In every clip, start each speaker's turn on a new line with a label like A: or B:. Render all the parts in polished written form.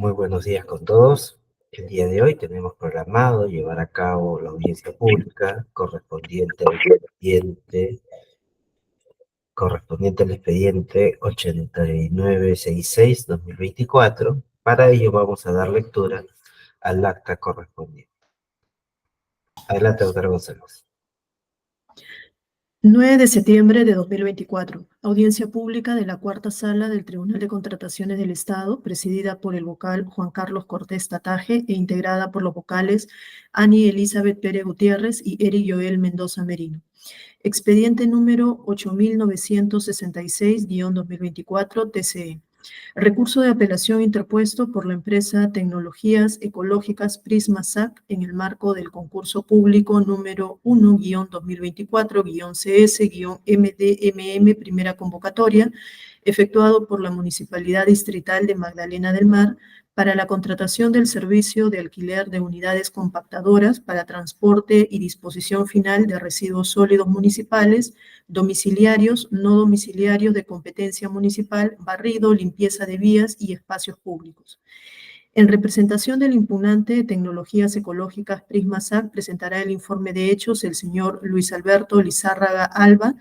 A: Muy buenos días con todos. El día de hoy tenemos programado llevar a cabo la audiencia pública correspondiente al expediente 8966-2024. Para ello vamos a dar lectura al acta correspondiente. Adelante, doctora González.
B: 9 de septiembre de 2024. Audiencia pública de la cuarta sala del Tribunal de Contrataciones del Estado, presidida por el vocal Juan Carlos Cortés Tataje e integrada por los vocales Ani Elizabeth Pérez Gutiérrez y Eri Joel Mendoza Merino. Expediente número 8966-2024 TCE. Recurso de apelación interpuesto por la empresa Tecnologías Ecológicas Prisma SAC en el marco del concurso público número 1-2024-CS-MDMM primera convocatoria, efectuado por la Municipalidad Distrital de Magdalena del Mar para la contratación del servicio de alquiler de unidades compactadoras para transporte y disposición final de residuos sólidos municipales, domiciliarios, no domiciliarios de competencia municipal, barrido, limpieza de vías y espacios públicos. En representación del impugnante de Tecnologías Ecológicas Prisma SAC, presentará el informe de hechos el señor Luis Alberto Lizárraga Alba,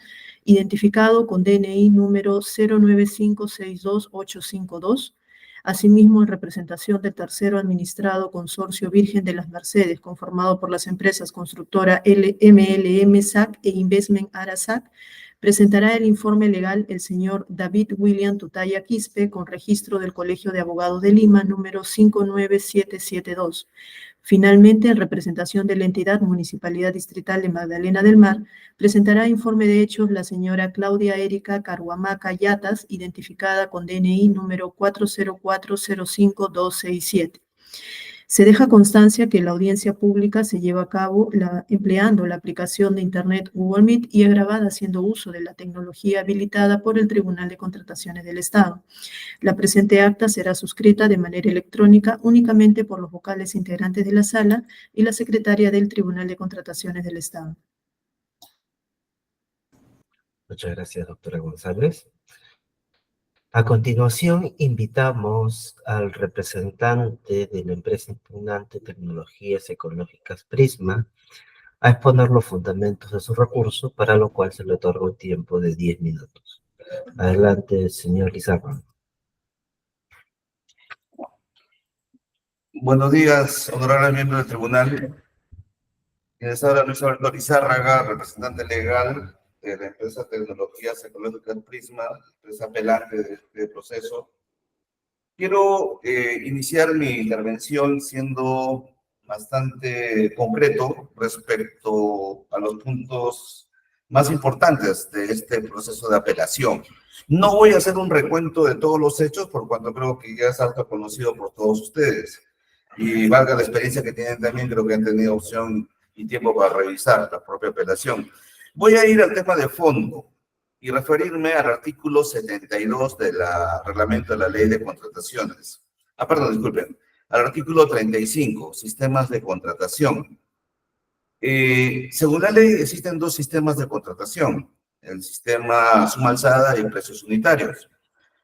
B: identificado con DNI número 09562-852. Asimismo, en representación del tercero administrado Consorcio Virgen de las Mercedes, conformado por las empresas constructora MLM SAC e Investment Ara SAC, presentará el informe legal el señor David William Tutaya Quispe, con registro del Colegio de Abogados de Lima, número 59772. Finalmente, en representación de la entidad Municipalidad Distrital de Magdalena del Mar, presentará informe de hechos la señora Claudia Erika Caruamaca Yatas, identificada con DNI número 40405267. Se deja constancia que la audiencia pública se lleva a cabo empleando la aplicación de Internet Google Meet y es grabada haciendo uso de la tecnología habilitada por el Tribunal de Contrataciones del Estado. La presente acta será suscrita de manera electrónica únicamente por los vocales integrantes de la sala y la secretaria del Tribunal de Contrataciones del Estado.
A: Muchas gracias, doctora González. A continuación, invitamos al representante de la empresa impugnante Tecnologías Ecológicas Prisma a exponer los fundamentos de su recurso, para lo cual se le otorga un tiempo de 10 minutos. Adelante, señor Lizárraga.
C: Buenos días, honorable miembro del tribunal. Quienes habla Luis Alberto Lizárraga, representante legal de la empresa Tecnologías Ecológicas Prisma, empresa apelante de este proceso. Quiero iniciar mi intervención siendo bastante concreto respecto a los puntos más importantes de este proceso de apelación. No voy a hacer un recuento de todos los hechos, por cuanto creo que ya es alto conocido por todos ustedes. Y valga la experiencia que tienen también, creo que han tenido opción y tiempo para revisar la propia apelación. Voy a ir al tema de fondo y referirme al artículo 72 del reglamento de la ley de contrataciones. Perdón, disculpen, al artículo 35, sistemas de contratación. Según la ley, existen dos sistemas de contratación, el sistema suma alzada y precios unitarios.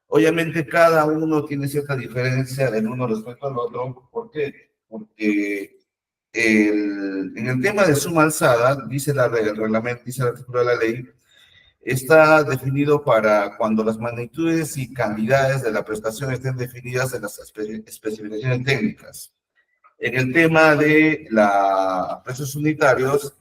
C: Obviamente, cada uno tiene cierta diferencia del uno respecto al otro. ¿Por qué? Porque en el tema de suma alzada, dice el reglamento, dice el artículo de la ley, está definido para cuando las magnitudes y cantidades de la prestación estén definidas en las especificaciones técnicas. En el tema de los precios unitarios,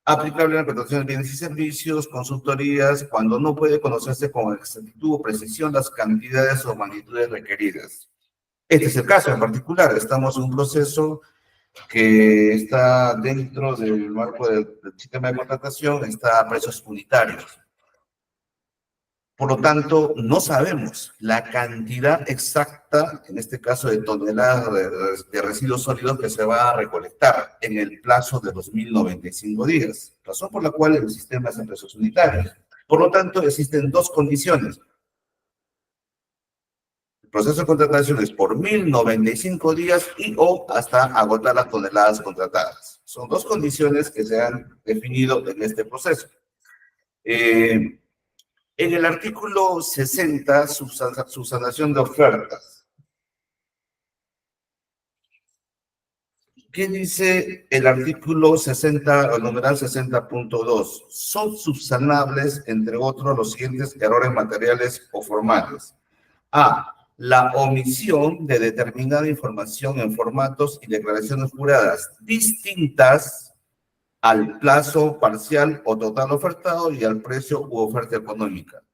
C: aplicable a la prestación de bienes y servicios, consultorías, cuando no puede conocerse con exactitud o precisión las cantidades o magnitudes requeridas. Este es el caso en particular. Estamos en un proceso que está dentro del marco del sistema de contratación, está a precios unitarios. Por lo tanto, no sabemos la cantidad exacta, en este caso de toneladas de residuos sólidos que se va a recolectar en el plazo de 2095 días, razón por la cual el sistema es en precios unitarios. Por lo tanto, existen dos condiciones. El proceso de contratación es por 1095 días y o hasta agotar las toneladas contratadas. Son dos condiciones que se han definido en este proceso. En el artículo 60, subsanación de ofertas. ¿Qué dice el artículo 60, el numeral 60.2? Son subsanables, entre otros, los siguientes errores materiales o formales. A. La omisión de determinada información en formatos y declaraciones juradas distintas al plazo parcial o total ofertado y al precio u oferta económica.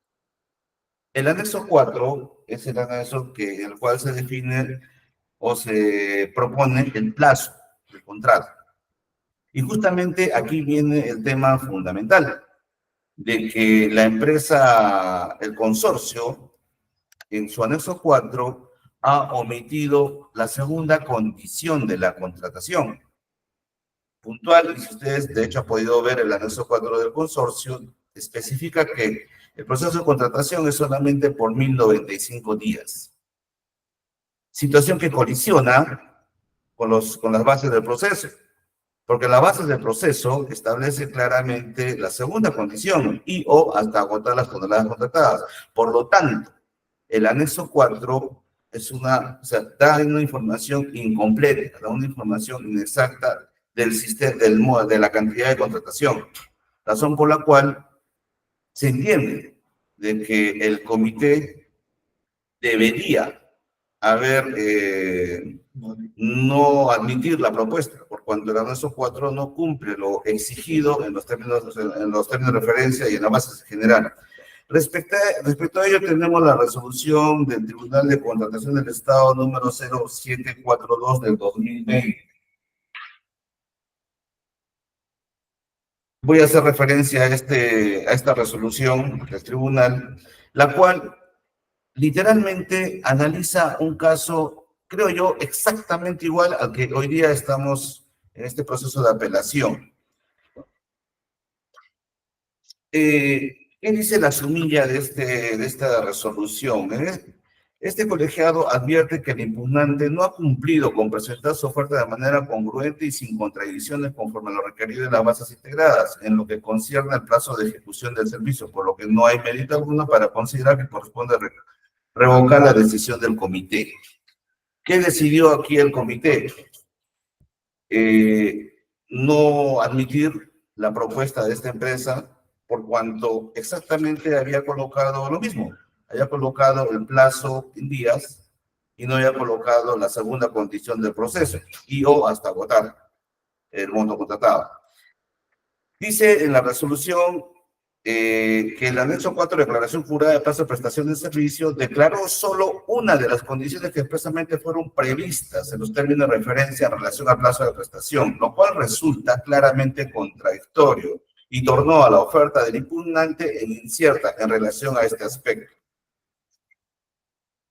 C: El anexo 4 es el anexo en el cual se define o se propone el plazo del contrato. Y justamente aquí viene el tema fundamental de que la empresa, el consorcio, en su anexo 4, ha omitido la segunda condición de la contratación. Puntual, y si ustedes de hecho han podido ver el anexo 4 del consorcio, especifica que el proceso de contratación es solamente por 1095 días. Situación que colisiona con las bases del proceso, porque las bases del proceso establece claramente la segunda condición y o hasta agotar las toneladas contratadas. Por lo tanto, el anexo 4 da una información incompleta, da una información inexacta del sistema, de la cantidad de contratación, razón por la cual se entiende de que el comité debería no admitir la propuesta, por cuanto el anexo 4 no cumple lo exigido en los términos de referencia y en la base general. Respecto a ello, tenemos la resolución del Tribunal de Contratación del Estado número 0742 del 2020. Voy a hacer referencia a esta resolución del tribunal, la cual literalmente analiza un caso, creo yo, exactamente igual al que hoy día estamos en este proceso de apelación. ¿Qué dice la sumilla de esta resolución? Este colegiado advierte que el impugnante no ha cumplido con presentar su oferta de manera congruente y sin contradicciones conforme a lo requerido de las bases integradas, en lo que concierne al plazo de ejecución del servicio, por lo que no hay mérito alguno para considerar que corresponde revocar la decisión del comité. ¿Qué decidió aquí el comité? No admitir la propuesta de esta empresa por cuanto exactamente había colocado lo mismo. Había colocado el plazo en días y no había colocado la segunda condición del proceso y o hasta agotar el monto contratado. Dice en la resolución que el anexo 4 de declaración jurada de plazo de prestación de servicio declaró solo una de las condiciones que expresamente fueron previstas en los términos de referencia en relación al plazo de prestación, lo cual resulta claramente contradictorio y tornó a la oferta del impugnante en incierta en relación a este aspecto.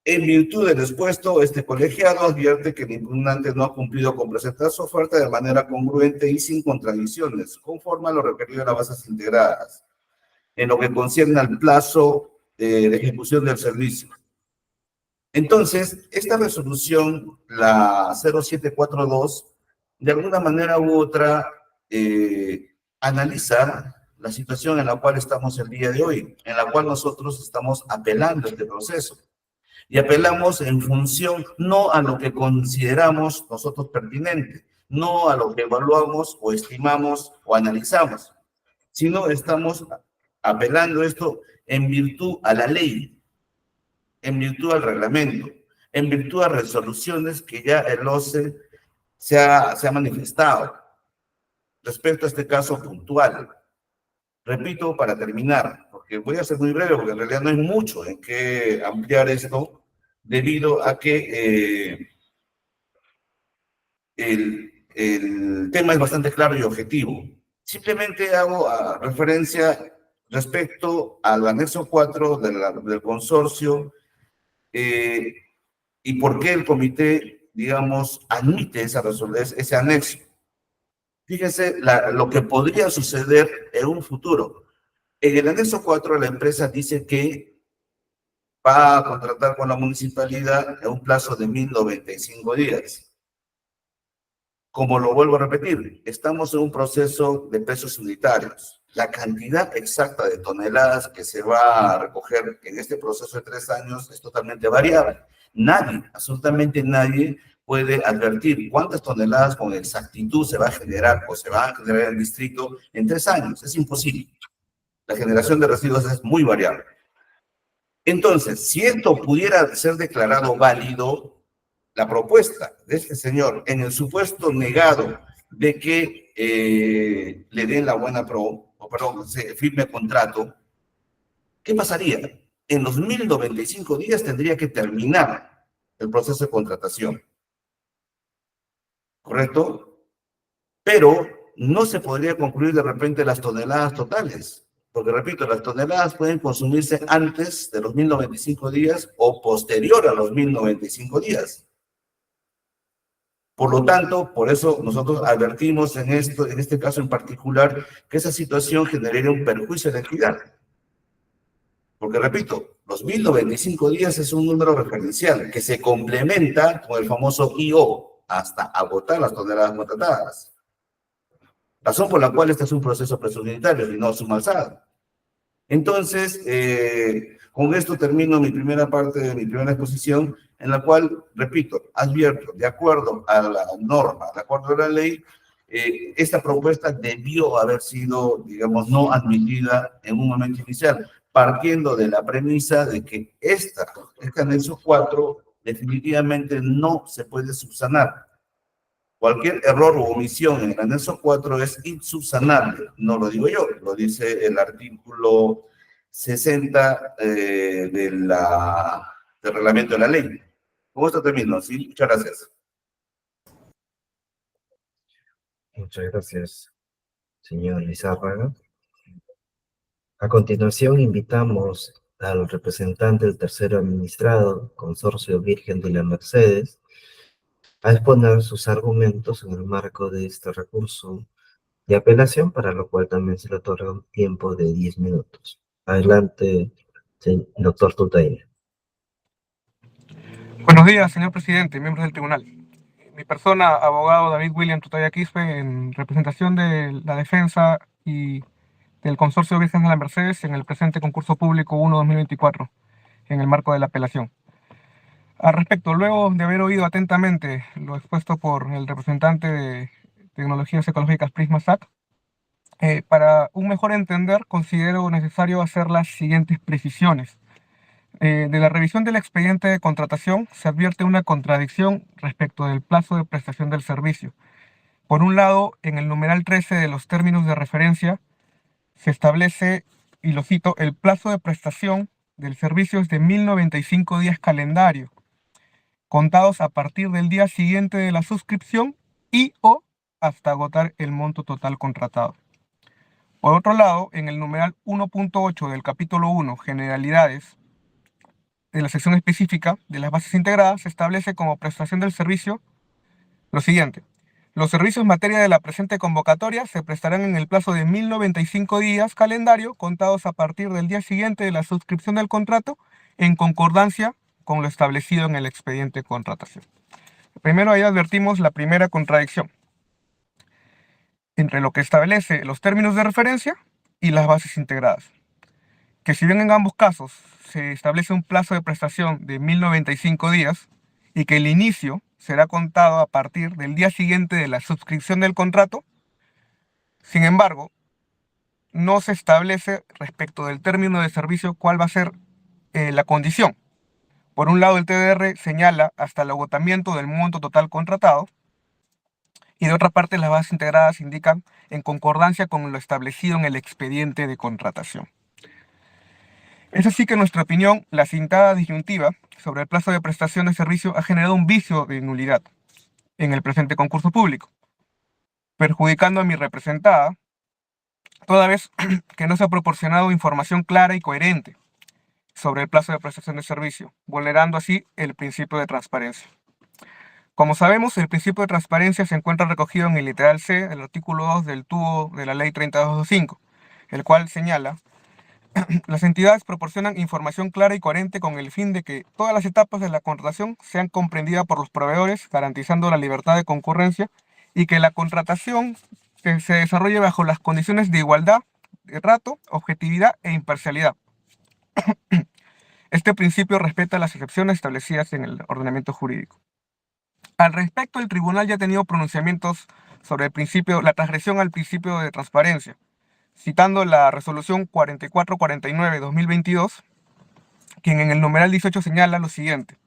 C: En virtud del expuesto, este colegiado advierte que el impugnante no ha cumplido con presentar su oferta de manera congruente y sin contradicciones, conforme a lo requerido de las bases integradas, en lo que concierne al plazo de ejecución del servicio. Entonces, esta resolución, la 0742, de alguna manera u otra, analiza la situación en la cual estamos el día de hoy, en la cual nosotros estamos apelando este proceso. Y apelamos en función no a lo que consideramos nosotros pertinente, no a lo que evaluamos o estimamos o analizamos, sino estamos apelando esto en virtud a la ley, en virtud al reglamento, en virtud a resoluciones que ya el OCE se ha manifestado respecto a este caso puntual. Repito, para terminar, porque voy a ser muy breve, porque en realidad no hay mucho en qué ampliar esto, debido a que el tema es bastante claro y objetivo. Simplemente hago referencia respecto al anexo 4 del consorcio y por qué el comité, digamos, admite ese anexo. Fíjense lo que podría suceder en un futuro. En el anexo 4 la empresa dice que va a contratar con la municipalidad en un plazo de 1095 días. Como lo vuelvo a repetir, estamos en un proceso de precios unitarios. La cantidad exacta de toneladas que se va a recoger en este proceso de 3 años es totalmente variable. Nadie, absolutamente nadie, puede advertir cuántas toneladas con exactitud se va a generar o se va a generar en el distrito en 3 años. Es imposible. La generación de residuos es muy variable. Entonces, si esto pudiera ser declarado válido, la propuesta de este señor, en el supuesto negado de que le den la buena se firme contrato, ¿qué pasaría? En los 1095 días tendría que terminar el proceso de contratación, ¿correcto? Pero no se podría concluir de repente las toneladas totales, porque repito, las toneladas pueden consumirse antes de los 1095 días o posterior a los 1095 días. Por lo tanto, por eso nosotros advertimos en este caso en particular, que esa situación generaría un perjuicio de equidad. Porque repito, los 1095 días es un número referencial que se complementa con el famoso IO hasta agotar las toneladas contratadas. Razón por la cual este es un proceso presunitario y no suma alzada. Entonces, con esto termino mi primera parte de mi primera exposición, en la cual, repito, advierto, de acuerdo a la norma, de acuerdo a la ley, esta propuesta debió haber sido, digamos, no admitida en un momento inicial, partiendo de la premisa de que este anexo 4 definitivamente no se puede subsanar. Cualquier error o omisión en el anexo 4 es insubsanable, no lo digo yo, lo dice el artículo 60 del reglamento de la ley. Con esto termino, ¿sí? Muchas gracias.
A: Muchas gracias, señor Lizárraga. A continuación, invitamos al representante del tercero administrado, Consorcio Virgen de la Mercedes, a exponer sus argumentos en el marco de este recurso de apelación, para lo cual también se le otorga un tiempo de 10 minutos. Adelante, doctor Tutaina.
D: Buenos días, señor presidente, miembros del tribunal. Mi persona, abogado David William Tutaya Quispe, en representación de la defensa y del Consorcio Virgen de la Mercedes en el presente concurso público 1-2024, en el marco de la apelación. Al respecto, luego de haber oído atentamente lo expuesto por el representante de Tecnologías Ecológicas Prisma SAC, para un mejor entender, considero necesario hacer las siguientes precisiones. De la revisión del expediente de contratación se advierte una contradicción respecto del plazo de prestación del servicio. Por un lado, en el numeral 13 de los términos de referencia se establece, y lo cito, el plazo de prestación del servicio es de 1095 días calendario, contados a partir del día siguiente de la suscripción y o hasta agotar el monto total contratado. Por otro lado, en el numeral 1.8 del capítulo 1, generalidades, de la sección específica de las bases integradas, se establece como prestación del servicio lo siguiente. Los servicios en materia de la presente convocatoria se prestarán en el plazo de 1095 días calendario, contados a partir del día siguiente de la suscripción del contrato, en concordancia con lo establecido en el expediente de contratación. Primero, ahí advertimos la primera contradicción entre lo que establece los términos de referencia y las bases integradas. Que si bien en ambos casos se establece un plazo de prestación de 1095 días y que el inicio será contado a partir del día siguiente de la suscripción del contrato, sin embargo, no se establece respecto del término de servicio cuál va a ser la condición. Por un lado, el TDR señala hasta el agotamiento del monto total contratado, y de otra parte las bases integradas indican en concordancia con lo establecido en el expediente de contratación. Es así que en nuestra opinión, la citada disyuntiva sobre el plazo de prestación de servicio ha generado un vicio de nulidad en el presente concurso público, perjudicando a mi representada, toda vez que no se ha proporcionado información clara y coherente sobre el plazo de prestación de servicio, vulnerando así el principio de transparencia. Como sabemos, el principio de transparencia se encuentra recogido en el literal C del artículo 2 del TUO de la Ley 3225, el cual señala: las entidades proporcionan información clara y coherente con el fin de que todas las etapas de la contratación sean comprendidas por los proveedores, garantizando la libertad de concurrencia y que la contratación se desarrolle bajo las condiciones de igualdad, de trato, objetividad e imparcialidad. Este principio respeta las excepciones establecidas en el ordenamiento jurídico. Al respecto, el tribunal ya ha tenido pronunciamientos sobre el principio, la transgresión al principio de transparencia, citando la resolución 4449-2022, quien en el numeral 18 señala lo siguiente.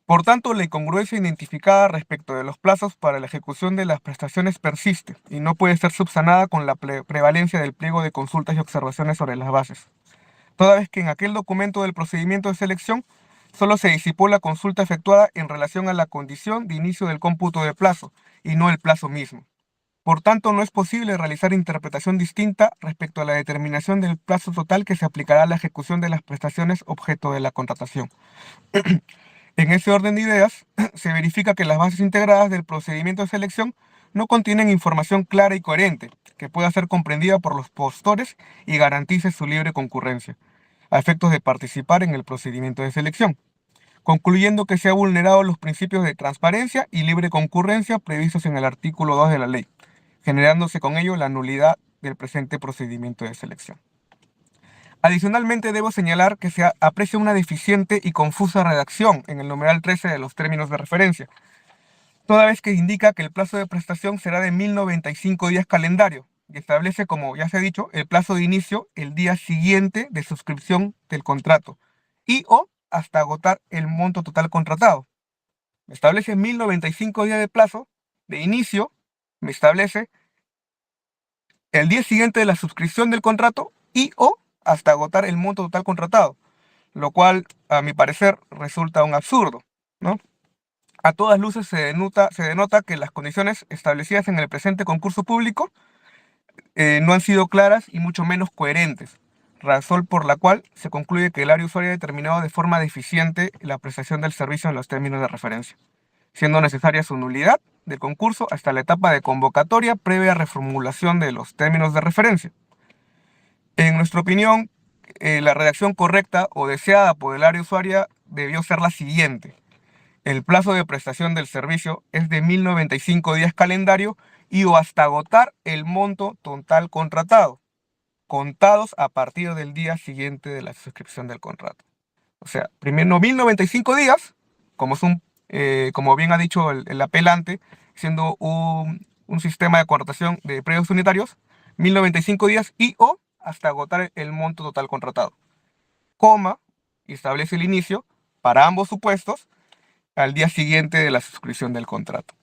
D: Por tanto, la incongruencia identificada respecto de los plazos para la ejecución de las prestaciones persiste y no puede ser subsanada con la prevalencia del pliego de consultas y observaciones sobre las bases, toda vez que en aquel documento del procedimiento de selección solo se disipó la consulta efectuada en relación a la condición de inicio del cómputo de plazo y no el plazo mismo. Por tanto, no es posible realizar interpretación distinta respecto a la determinación del plazo total que se aplicará a la ejecución de las prestaciones objeto de la contratación. En ese orden de ideas, se verifica que las bases integradas del procedimiento de selección no contienen información clara y coherente que pueda ser comprendida por los postores y garantice su libre concurrencia, a efectos de participar en el procedimiento de selección, concluyendo que se han vulnerado los principios de transparencia y libre concurrencia previstos en el artículo 2 de la ley, generándose con ello la nulidad del presente procedimiento de selección. Adicionalmente, debo señalar que se aprecia una deficiente y confusa redacción en el numeral 13 de los términos de referencia, toda vez que indica que el plazo de prestación será de 1095 días calendario y establece, como ya se ha dicho, el plazo de inicio el día siguiente de suscripción del contrato y o hasta agotar el monto total contratado. Me establece 1095 días de plazo de inicio, me establece el día siguiente de la suscripción del contrato y o hasta agotar el monto total contratado, lo cual, a mi parecer, resulta un absurdo, ¿no? A todas luces se denota que las condiciones establecidas en el presente concurso público no han sido claras y mucho menos coherentes, razón por la cual se concluye que el área usuaria ha determinado de forma deficiente la prestación del servicio en los términos de referencia, siendo necesaria su nulidad del concurso hasta la etapa de convocatoria previa reformulación de los términos de referencia. En nuestra opinión, la redacción correcta o deseada por el área usuaria debió ser la siguiente. El plazo de prestación del servicio es de 1095 días calendario y o hasta agotar el monto total contratado, contados a partir del día siguiente de la suscripción del contrato. O sea, primero 1095 días, como bien ha dicho el apelante, siendo un sistema de contratación de predios unitarios, 1095 días y o hasta agotar el monto total contratado, coma, y establece el inicio, para ambos supuestos, al día siguiente de la suscripción del contrato.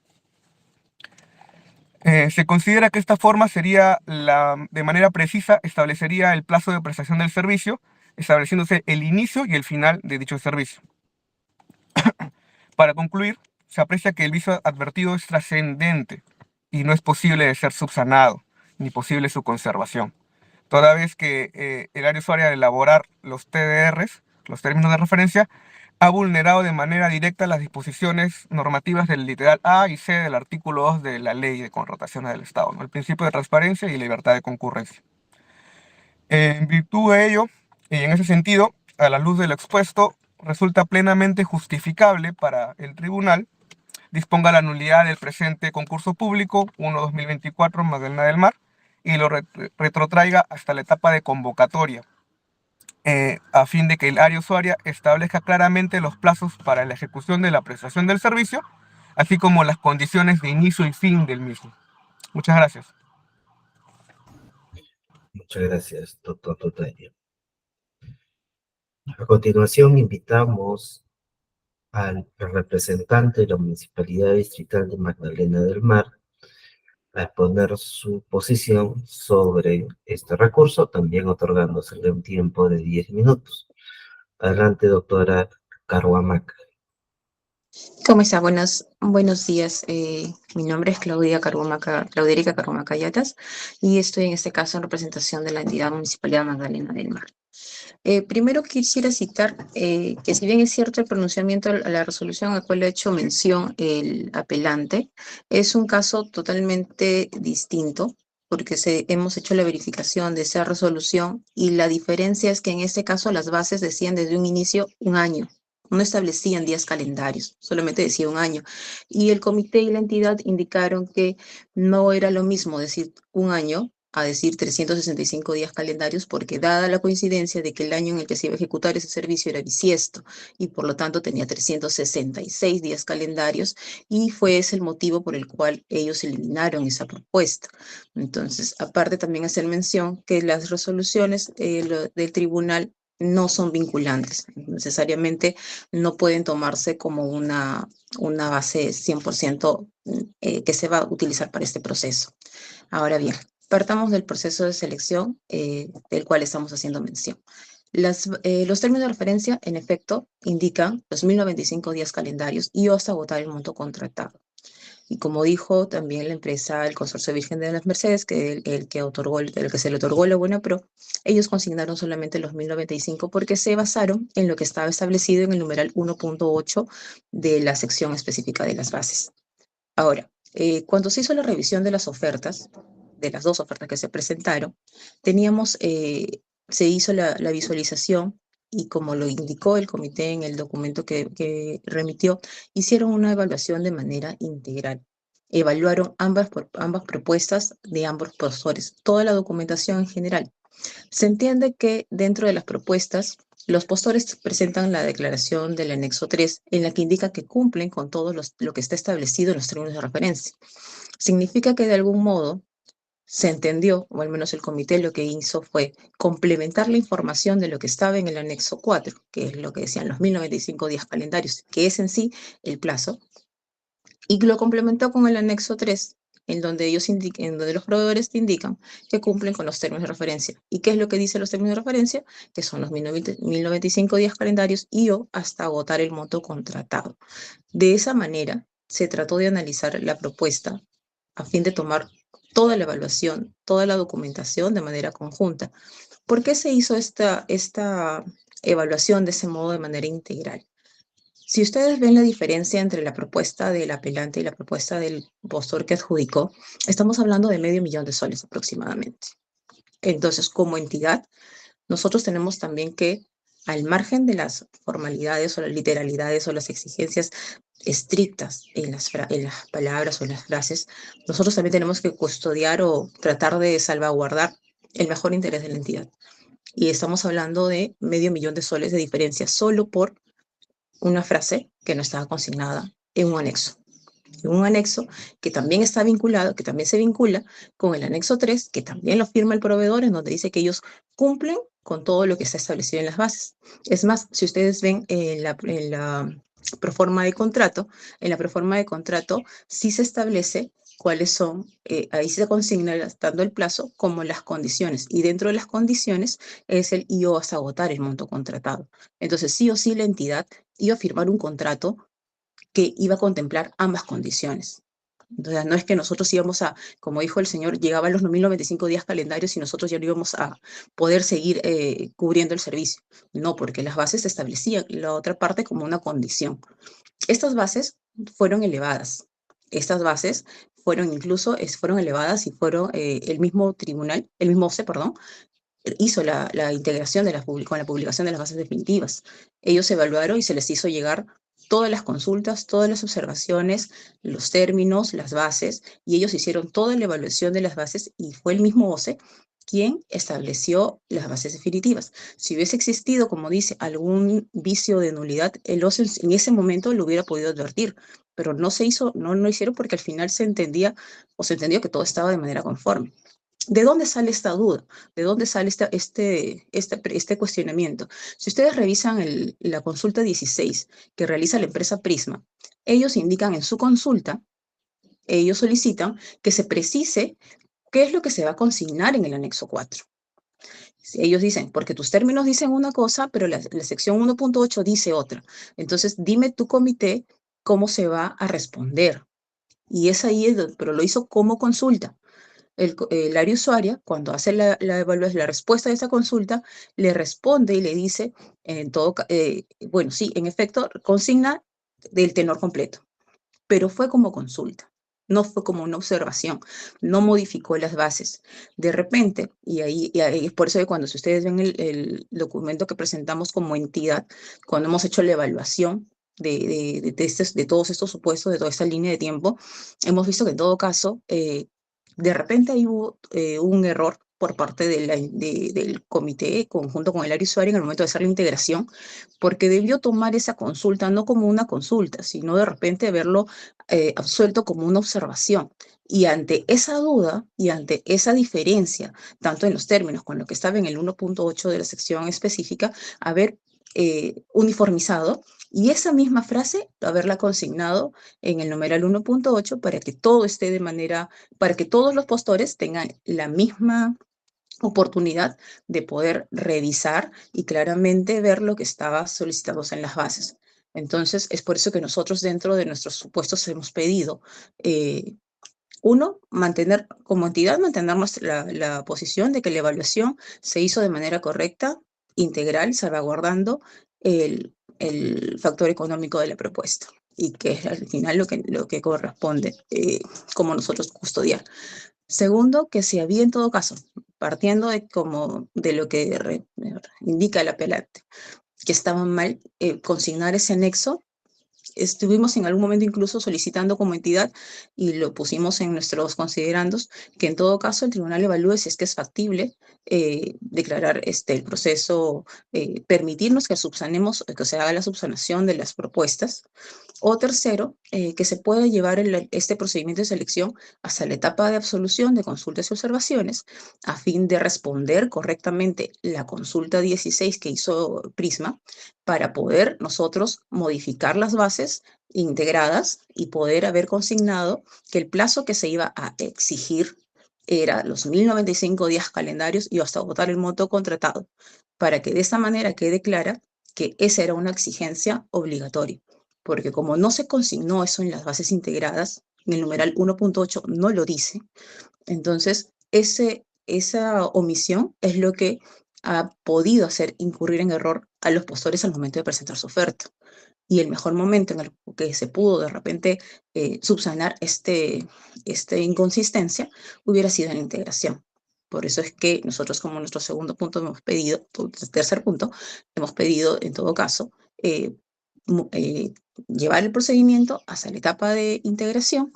D: Se considera que esta forma sería de manera precisa, establecería el plazo de prestación del servicio, estableciéndose el inicio y el final de dicho servicio. Para concluir, se aprecia que el vicio advertido es trascendente y no es posible de ser subsanado, ni posible su conservación, toda vez que el área usuaria al elaborar los TDRs, los términos de referencia, ha vulnerado de manera directa las disposiciones normativas del literal A y C del artículo 2 de la Ley de Contrataciones del Estado, ¿no? El principio de transparencia y libertad de concurrencia. En virtud de ello, y en ese sentido, a la luz de lo expuesto, resulta plenamente justificable para el tribunal disponga la nulidad del presente concurso público 1-2024 Magdalena del Mar y lo retrotraiga hasta la etapa de convocatoria, a fin de que el área usuaria establezca claramente los plazos para la ejecución de la prestación del servicio, así como las condiciones de inicio y fin del mismo. Muchas gracias.
A: Muchas gracias, doctor Totaño. A continuación, invitamos al representante de la Municipalidad Distrital de Magdalena del Mar a exponer su posición sobre este recurso, también otorgándosele un tiempo de 10 minutos. Adelante, doctora Carhuamaca.
E: ¿Cómo está? Buenos días. Mi nombre es Clauderica Carhuamaca Yatas y estoy en este caso en representación de la entidad Municipalidad Magdalena del Mar. Primero quisiera citar que si bien es cierto el pronunciamiento a la resolución a cual ha hecho mención el apelante, es un caso totalmente distinto porque hemos hecho la verificación de esa resolución y la diferencia es que en este caso las bases decían desde un inicio un año. No establecían días calendarios, solamente decía un año. Y el comité y la entidad indicaron que no era lo mismo decir un año a decir 365 días calendarios porque dada la coincidencia de que el año en el que se iba a ejecutar ese servicio era bisiesto y por lo tanto tenía 366 días calendarios y fue ese el motivo por el cual ellos eliminaron esa propuesta. Entonces, aparte también hacer mención que las resoluciones del tribunal no son vinculantes, necesariamente no pueden tomarse como una base 100% que se va a utilizar para este proceso. Ahora bien, partamos del proceso de selección del cual estamos haciendo mención. Los términos de referencia, en efecto, indican los 1095 días calendarios y hasta agotar el monto contratado. Y como dijo también la empresa, el Consorcio Virgen de las Mercedes, que el que se le otorgó la buena pro, ellos consignaron solamente los 1095 porque se basaron en lo que estaba establecido en el numeral 1.8 de la sección específica de las bases. Ahora, cuando se hizo la revisión de las ofertas, de las dos ofertas que se presentaron, se hizo la visualización y como lo indicó el comité en el documento que remitió, hicieron una evaluación de manera integral. Evaluaron ambas propuestas de ambos postores, toda la documentación en general. Se entiende que dentro de las propuestas, los postores presentan la declaración del anexo 3, en la que indica que cumplen con todo lo que está establecido en los términos de referencia. Significa que de algún modo se entendió, o al menos el comité lo que hizo fue complementar la información de lo que estaba en el anexo 4, que es lo que decían los 1095 días calendarios, que es en sí el plazo, y lo complementó con el anexo 3, en donde los proveedores te indican que cumplen con los términos de referencia. ¿Y qué es lo que dicen los términos de referencia? Que son los 1095 días calendarios y o hasta agotar el monto contratado. De esa manera, se trató de analizar la propuesta a fin de tomar toda la evaluación, toda la documentación de manera conjunta. ¿Por qué se hizo esta evaluación de ese modo de manera integral? Si ustedes ven la diferencia entre la propuesta del apelante y la propuesta del postor que adjudicó, estamos hablando de $500,000 aproximadamente. Entonces, como entidad, nosotros tenemos también que, al margen de las formalidades o las literalidades o las exigencias estrictas en las palabras o en las frases, nosotros también tenemos que custodiar o tratar de salvaguardar el mejor interés de la entidad. Y estamos hablando de $500,000 de diferencia solo por una frase que no estaba consignada en un anexo. En un anexo que también está vinculado, que también se vincula con el anexo 3, que también lo firma el proveedor, en donde dice que ellos cumplen con todo lo que está establecido en las bases. Es más, si ustedes ven en la proforma de contrato, sí se establece cuáles son, ahí se consigna tanto el plazo como las condiciones, y dentro de las condiciones es el IO hasta agotar el monto contratado. Entonces, sí o sí la entidad iba a firmar un contrato que iba a contemplar ambas condiciones. Entonces, no es que nosotros íbamos a, como dijo el señor, llegaban los 1095 días calendarios y nosotros ya no íbamos a poder seguir cubriendo el servicio. No, porque las bases establecían la otra parte como una condición. Estas bases fueron elevadas. Estas bases fueron elevadas y fueron el mismo tribunal, el mismo OCE, perdón, hizo la integración con la publicación de las bases definitivas. Ellos evaluaron y se les hizo llegar todas las consultas, todas las observaciones, los términos, las bases, y ellos hicieron toda la evaluación de las bases y fue el mismo OCE quien estableció las bases definitivas. Si hubiese existido, como dice, algún vicio de nulidad, el OCE en ese momento lo hubiera podido advertir, pero no se hizo, no hicieron porque al final se entendió que todo estaba de manera conforme. ¿De dónde sale esta duda? ¿De dónde sale este cuestionamiento? Si ustedes revisan la consulta 16 que realiza la empresa Prisma, ellos indican en su consulta, ellos solicitan que se precise qué es lo que se va a consignar en el anexo 4. Ellos dicen, porque tus términos dicen una cosa, pero la sección 1.8 dice otra. Entonces, dime tu comité cómo se va a responder. Y es ahí, pero lo hizo como consulta. El área usuaria, cuando hace la respuesta de esa consulta, le responde y le dice, bueno, sí, en efecto, consigna del tenor completo, pero fue como consulta, no fue como una observación, no modificó las bases. De repente, y ahí es por eso que cuando si ustedes ven el documento que presentamos como entidad, cuando hemos hecho la evaluación de todos estos supuestos, de toda esta línea de tiempo, hemos visto que en todo caso, de repente ahí hubo un error por parte del comité conjunto con el área usuaria en el momento de hacer la integración, porque debió tomar esa consulta no como una consulta, sino de repente verlo absuelto como una observación. Y ante esa duda y ante esa diferencia, tanto en los términos con lo que estaba en el 1.8 de la sección específica, haber uniformizado y esa misma frase haberla consignado en el numeral 1.8 para que todo esté de manera, para que todos los postores tengan la misma oportunidad de poder revisar y claramente ver lo que estaba solicitado en las bases. Entonces, es por eso que nosotros dentro de nuestros supuestos hemos pedido, uno, mantener, como entidad, mantenernos la posición de que la evaluación se hizo de manera correcta, integral, salvaguardando el factor económico de la propuesta y que es al final lo que corresponde como nosotros custodiar. Segundo, que si había en todo caso, partiendo de lo que indica el apelante, que estaba mal consignar ese anexo, estuvimos en algún momento incluso solicitando como entidad y lo pusimos en nuestros considerandos que en todo caso el tribunal evalúe si es que es factible declarar el proceso, permitirnos que subsanemos, que se haga la subsanación de las propuestas. O tercero, que se pueda llevar este procedimiento de selección hasta la etapa de absolución de consultas y observaciones a fin de responder correctamente la consulta 16 que hizo Prisma para poder nosotros modificar las bases integradas y poder haber consignado que el plazo que se iba a exigir era los 1095 días calendarios y hasta votar el monto contratado, para que de esta manera quede clara que esa era una exigencia obligatoria. Porque como no se consignó eso en las bases integradas, en el numeral 1.8 no lo dice, entonces esa omisión es lo que ha podido hacer incurrir en error a los postores al momento de presentar su oferta. Y el mejor momento en el que se pudo de repente subsanar esta inconsistencia hubiera sido en la integración. Por eso es que nosotros como nuestro segundo punto hemos pedido, tercer punto, hemos pedido en todo caso llevar el procedimiento hasta la etapa de integración,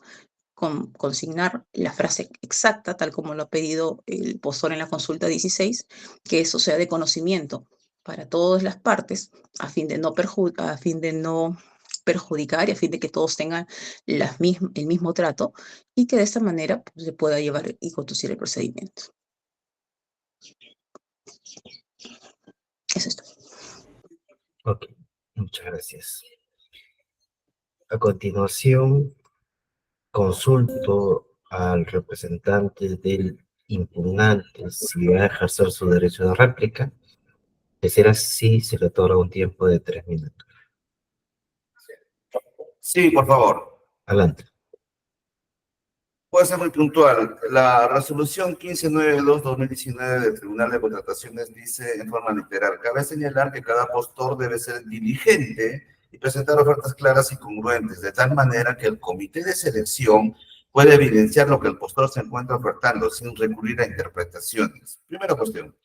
E: consignar la frase exacta, tal como lo ha pedido el postor en la consulta 16, que eso sea de conocimiento para todas las partes, a fin de no perjudicar y a fin de que todos tengan el mismo trato y que de esta manera pues, se pueda llevar y conducir el procedimiento. Eso es todo.
A: Ok, muchas gracias. A continuación, consulto al representante del impugnante si va a ejercer su derecho de réplica. De ser así, se le otorga un tiempo de 3 minutos.
C: Sí, por favor.
A: Adelante.
C: Puede ser muy puntual. La resolución 1592-2019 del Tribunal de Contrataciones dice en forma literal: cabe señalar que cada postor debe ser diligente y presentar ofertas claras y congruentes, de tal manera que el comité de selección puede evidenciar lo que el postor se encuentra ofertando sin recurrir a interpretaciones. Primera cuestión.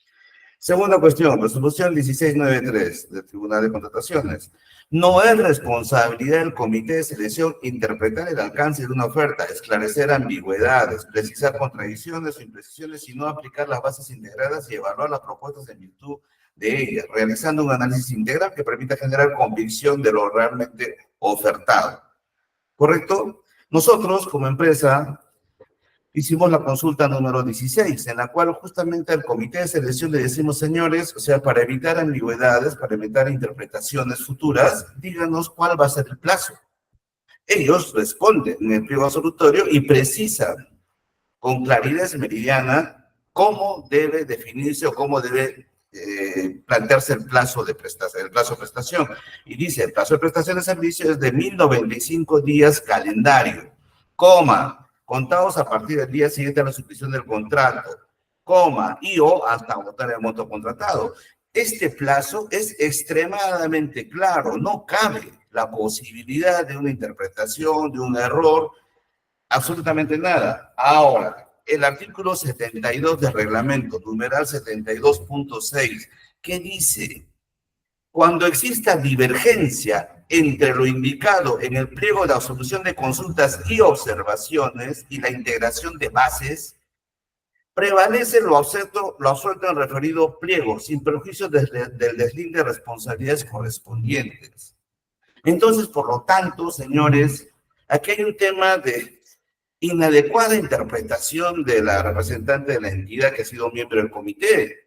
C: Segunda cuestión, resolución 1693 del Tribunal de Contrataciones. No es responsabilidad del comité de selección interpretar el alcance de una oferta, esclarecer ambigüedades, precisar contradicciones o imprecisiones, sino aplicar las bases integradas y evaluar las propuestas en virtud de ellas, realizando un análisis integral que permita generar convicción de lo realmente ofertado. ¿Correcto? Nosotros, como empresa, hicimos la consulta número 16, en la cual justamente al comité de selección le decimos: señores, o sea, para evitar ambigüedades, para evitar interpretaciones futuras, díganos cuál va a ser el plazo. Ellos responden en el pliego absolutorio y precisan con claridad meridiana cómo debe definirse o cómo debe plantearse el plazo de prestación. Y dice: el plazo de prestación de servicio es de 1095 días calendario, contados a partir del día siguiente a la suscripción del contrato, y o hasta agotar el monto contratado. Este plazo es extremadamente claro, no cabe la posibilidad de una interpretación, de un error, absolutamente nada. Ahora, el artículo 72 del reglamento, numeral 72.6, ¿qué dice? cuando exista divergencia entre lo indicado en el pliego de absolución de consultas y observaciones y la integración de bases, prevalece lo absuelto en el referido pliego, sin perjuicio del deslinde de responsabilidades correspondientes. Entonces, por lo tanto, señores, aquí hay un tema de inadecuada interpretación de la representante de la entidad que ha sido miembro del comité.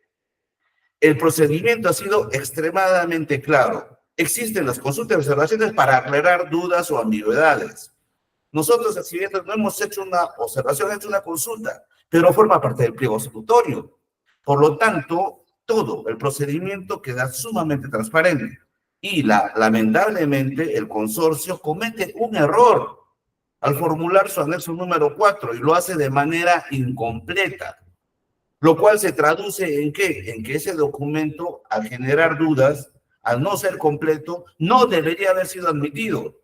C: El procedimiento ha sido extremadamente claro. Existen las consultas y observaciones para aclarar dudas o ambigüedades. Nosotros, exhibidores, no hemos hecho una observación, hemos hecho una consulta, pero forma parte del pliego absolutorio. Por lo tanto, todo el procedimiento queda sumamente transparente. Y lamentablemente, el consorcio comete un error al formular su anexo número 4 y lo hace de manera incompleta. Lo cual se traduce en ¿qué? En que ese documento, al generar dudas, al no ser completo, no debería haber sido admitido.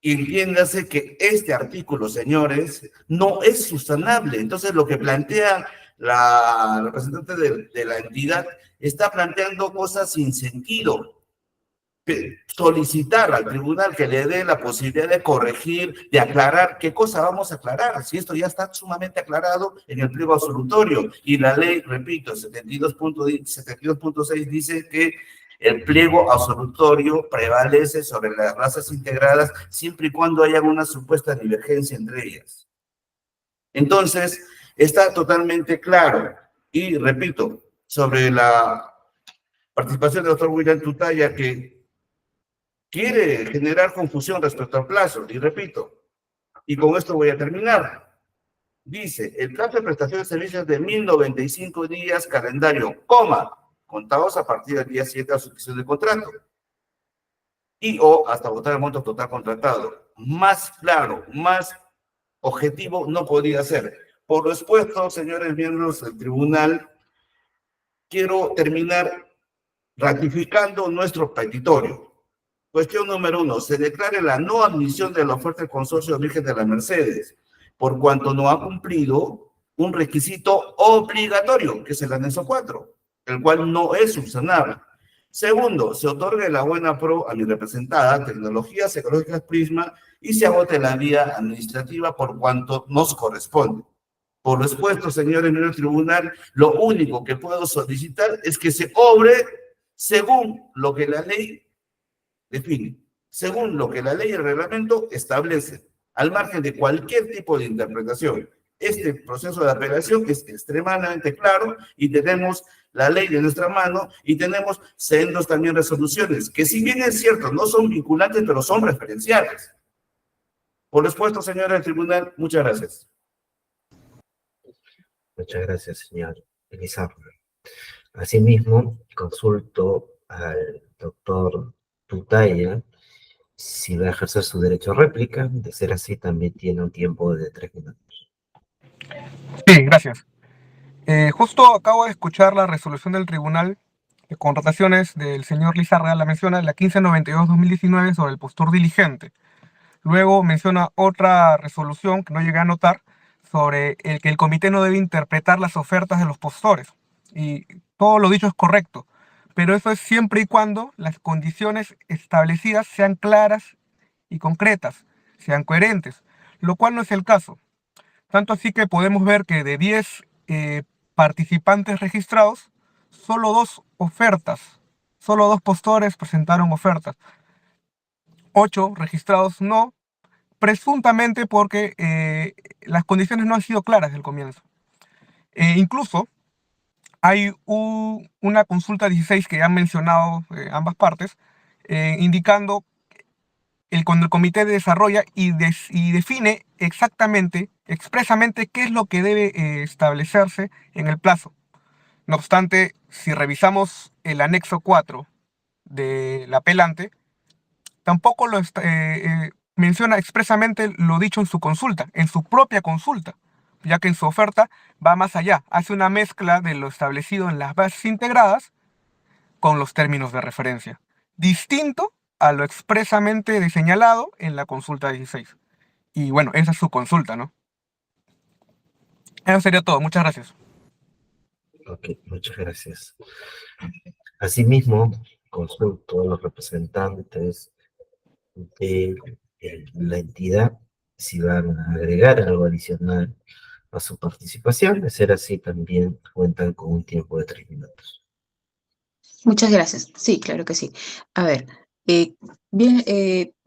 C: Y entiéndase que este artículo, señores, no es sustanable. Entonces, lo que plantea la representante de la entidad está planteando cosas sin sentido. Solicitar al tribunal que le dé la posibilidad de corregir, de aclarar qué cosa vamos a aclarar, si esto ya está sumamente aclarado en el pliego absolutorio. Y la ley, repito, 72.6 dice que el pliego absolutorio prevalece sobre las razas integradas siempre y cuando haya una supuesta divergencia entre ellas. Entonces, está totalmente claro. Y repito, sobre la participación del doctor William Tutaya, que quiere generar confusión respecto al plazo, y repito, y con esto voy a terminar. Dice, el plazo de prestación de servicios de 1095 días calendario, contados a partir del día 7 de la suscripción del contrato, y o hasta votar el monto total contratado. Más claro, más objetivo no podía ser. Por lo expuesto, señores miembros del tribunal, quiero terminar ratificando nuestro petitorio. Cuestión número 1. Se declare la no admisión de la oferta del consorcio Virgen de las Mercedes, por cuanto no ha cumplido un requisito obligatorio, que es el anexo 4, el cual no es subsanable. Segundo, se otorgue la buena pro a mi representada, Tecnologías Ecológicas Prisma, y se agote la vía administrativa por cuanto nos corresponde. Por lo expuesto, señores miembros del tribunal, lo único que puedo solicitar es que se obre según lo que la ley define, según lo que la ley y el reglamento establecen, al margen de cualquier tipo de interpretación. Este proceso de apelación es extremadamente claro y tenemos la ley de nuestra mano y tenemos sendos también resoluciones, que si bien es cierto, no son vinculantes, pero son referenciales. Por lo expuesto, señora del tribunal, muchas gracias.
A: Muchas gracias, señor Elizardo. Asimismo, consulto al doctor Tutaya si va a ejercer su derecho a réplica. De ser así, también tiene un tiempo de 3 minutos.
D: Sí, gracias. Justo acabo de escuchar la resolución del Tribunal de Contrataciones del señor Lizarraga, la menciona la 1592-2019 sobre el postor diligente. Luego menciona otra resolución que no llegué a anotar sobre el que el comité no debe interpretar las ofertas de los postores. Y todo lo dicho es correcto, pero eso es siempre y cuando las condiciones establecidas sean claras y concretas, sean coherentes, lo cual no es el caso. Tanto así que podemos ver que de 10 participantes registrados, solo 2 ofertas, solo 2 postores presentaron ofertas. 8 registrados no, presuntamente porque las condiciones no han sido claras desde el comienzo. Incluso hay una consulta 16 que han mencionado ambas partes, indicando cuando el comité desarrolla y define exactamente, expresamente, qué es lo que debe establecerse en el plazo. No obstante, si revisamos el anexo 4 del apelante, tampoco menciona expresamente lo dicho en su consulta, en su propia consulta, ya que en su oferta va más allá, hace una mezcla de lo establecido en las bases integradas con los términos de referencia, distinto a lo expresamente señalado en la consulta 16. Y bueno, esa es su consulta, ¿no? Eso sería todo, muchas gracias.
A: Ok, muchas gracias. Asimismo, consulto a los representantes de la entidad si van a agregar algo adicional a su participación. De ser así, también cuentan con un tiempo de 3 minutos.
E: Muchas gracias. Sí, claro que sí. A ver, eh, bien,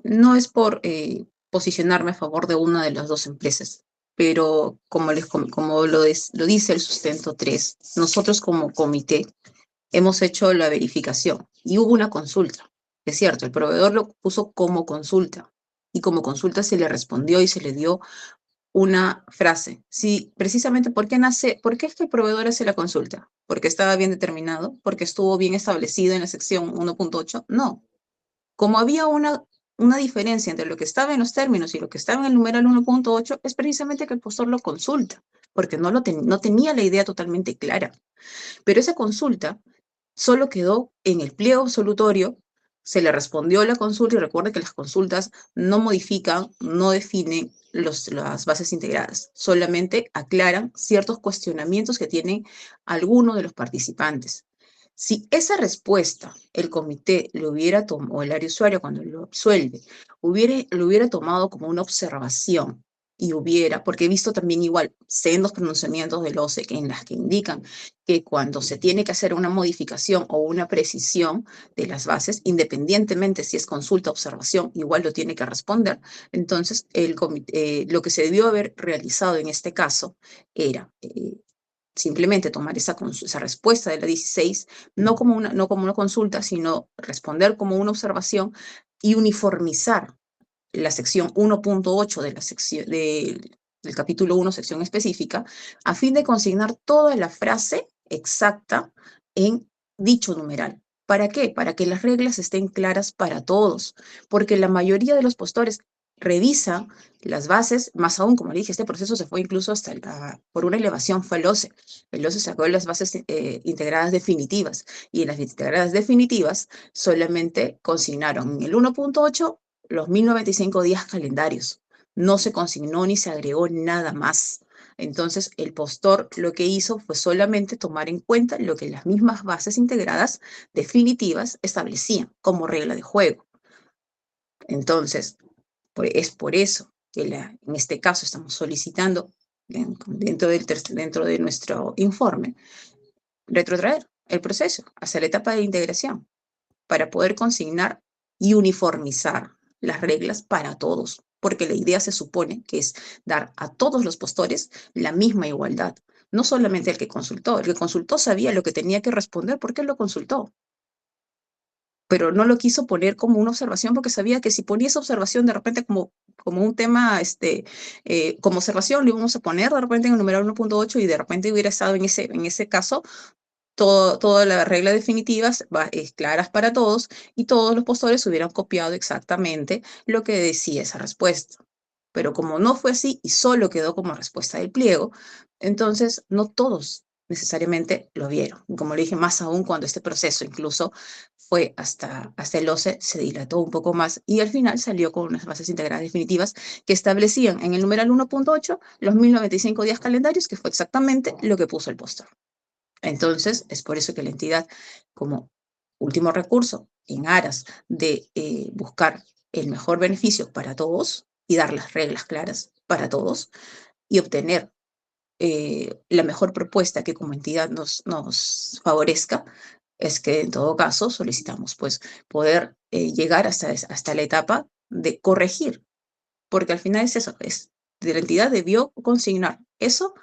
E: no es por posicionarme a favor de una de las dos empresas, pero como lo dice el sustento 3, nosotros como comité hemos hecho la verificación y hubo una consulta. Es cierto, el proveedor lo puso como consulta y como consulta se le respondió y se le dio una frase. Sí, precisamente, ¿por qué es que el proveedor hace la consulta? ¿Porque estaba bien determinado? ¿Porque estuvo bien establecido en la sección 1.8? No. Como había una diferencia entre lo que estaba en los términos y lo que estaba en el numeral 1.8, es precisamente que el postor lo consulta, porque no tenía la idea totalmente clara. Pero esa consulta solo quedó en el pliego absolutorio, se le respondió la consulta y recuerde que las consultas no modifican, no definen las bases integradas, solamente aclaran ciertos cuestionamientos que tienen algunos de los participantes. Si esa respuesta el comité lo hubiera tomado, o el área usuario cuando lo absuelve, lo hubiera tomado como una observación y porque he visto también igual sendos pronunciamientos del OCE en las que indican que cuando se tiene que hacer una modificación o una precisión de las bases, independientemente si es consulta o observación, igual lo tiene que responder. Entonces, lo que se debió haber realizado en este caso era simplemente tomar esa respuesta de la 16, no como una consulta, sino responder como una observación y uniformizar la sección 1.8 de la sección del capítulo 1, sección específica, a fin de consignar toda la frase exacta en dicho numeral. ¿Para qué? Para que las reglas estén claras para todos, porque la mayoría de los postores revisa las bases, más aún, como le dije, este proceso se fue incluso por una elevación fue el OCE. El OCE sacó las bases integradas definitivas, y en las integradas definitivas solamente consignaron en el 1.8 los 1095 días calendarios. No se consignó ni se agregó nada más. Entonces, el postor lo que hizo fue solamente tomar en cuenta lo que las mismas bases integradas definitivas establecían como regla de juego. Entonces, es por eso que en este caso estamos solicitando, dentro de nuestro informe, retrotraer el proceso hacia la etapa de integración para poder consignar y uniformizar las reglas para todos, porque la idea se supone que es dar a todos los postores la misma igualdad, no solamente el que consultó. El que consultó sabía lo que tenía que responder porque él lo consultó, pero no lo quiso poner como una observación porque sabía que si ponía esa observación de repente como un tema, como observación, lo íbamos a poner de repente en el numeral 1.8 y de repente hubiera estado en ese caso toda la regla definitiva es claras para todos y todos los postores hubieran copiado exactamente lo que decía esa respuesta. Pero como no fue así y solo quedó como respuesta del pliego, entonces no todos necesariamente lo vieron. Como le dije, más aún cuando este proceso incluso fue hasta el OCE, se dilató un poco más y al final salió con unas bases integradas definitivas que establecían en el numeral 1.8 los 1095 días calendarios, que fue exactamente lo que puso el postor. Entonces, es por eso que la entidad, como último recurso, en aras de buscar el mejor beneficio para todos y dar las reglas claras para todos y obtener la mejor propuesta que como entidad nos favorezca, es que en todo caso solicitamos pues poder llegar hasta la etapa de corregir, porque al final es eso, la entidad debió consignar eso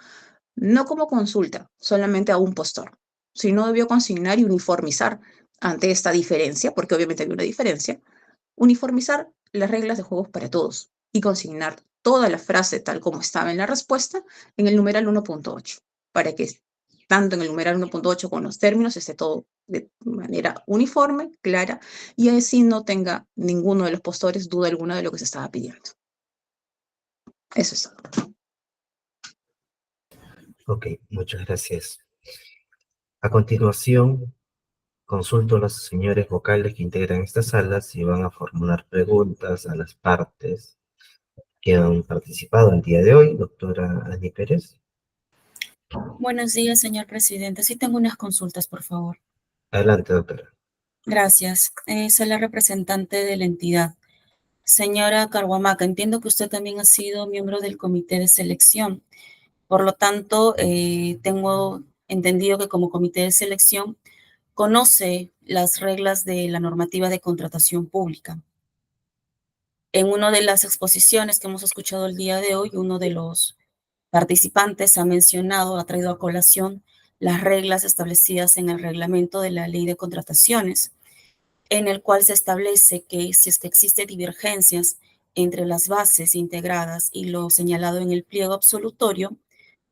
E: no como consulta solamente a un postor, sino debió consignar y uniformizar ante esta diferencia, porque obviamente había una diferencia, uniformizar las reglas de juegos para todos y consignar toda la frase tal como estaba en la respuesta en el numeral 1.8, para que tanto en el numeral 1.8 con los términos esté todo de manera uniforme, clara, y así no tenga ninguno de los postores duda alguna de lo que se estaba pidiendo. Eso es todo.
A: Ok, muchas gracias. A continuación, consulto a los señores vocales que integran esta sala si van a formular preguntas a las partes que han participado el día de hoy. Doctora Ani Pérez.
F: Buenos días, señor presidente. Sí tengo unas consultas, por favor.
A: Adelante, doctora.
F: Gracias. Soy la representante de la entidad. Señora Carhuamaca, entiendo que usted también ha sido miembro del comité de selección. Por lo tanto, tengo entendido que como comité de selección conoce las reglas de la normativa de contratación pública. En una de las exposiciones que hemos escuchado el día de hoy, uno de los participantes ha mencionado, ha traído a colación las reglas establecidas en el reglamento de la ley de contrataciones, en el cual se establece que si es que existen divergencias entre las bases integradas y lo señalado en el pliego absolutorio,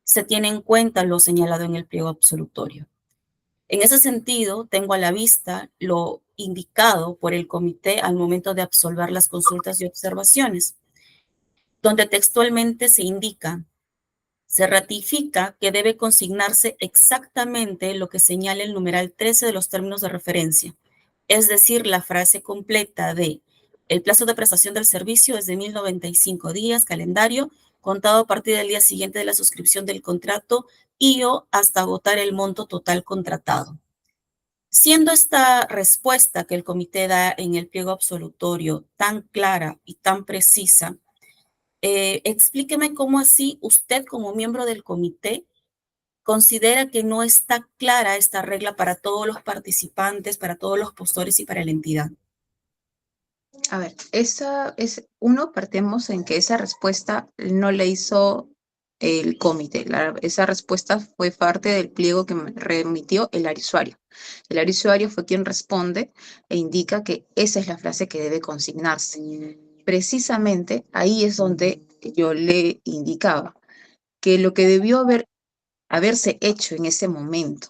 F: se tiene en cuenta lo señalado en el pliego absolutorio. En ese sentido, tengo a la vista lo indicado por el comité al momento de absolver las consultas y observaciones, donde textualmente se indica: se ratifica que debe consignarse exactamente lo que señala el numeral 13 de los términos de referencia, es decir, la frase completa de: el plazo de prestación del servicio es de 1095 días calendario, contado a partir del día siguiente de la suscripción del contrato y o hasta agotar el monto total contratado. Siendo esta respuesta que el comité da en el pliego absolutorio tan clara y tan precisa, explíqueme cómo así usted, como miembro del comité, considera que no está clara esta regla para todos los participantes, para todos los postores y para la entidad.
E: A ver, partemos en que esa respuesta no la hizo el comité. Esa respuesta fue parte del pliego que me remitió el usuario. El usuario fue quien responde e indica que esa es la frase que debe consignarse. Precisamente ahí es donde yo le indicaba que lo que debió haberse hecho en ese momento,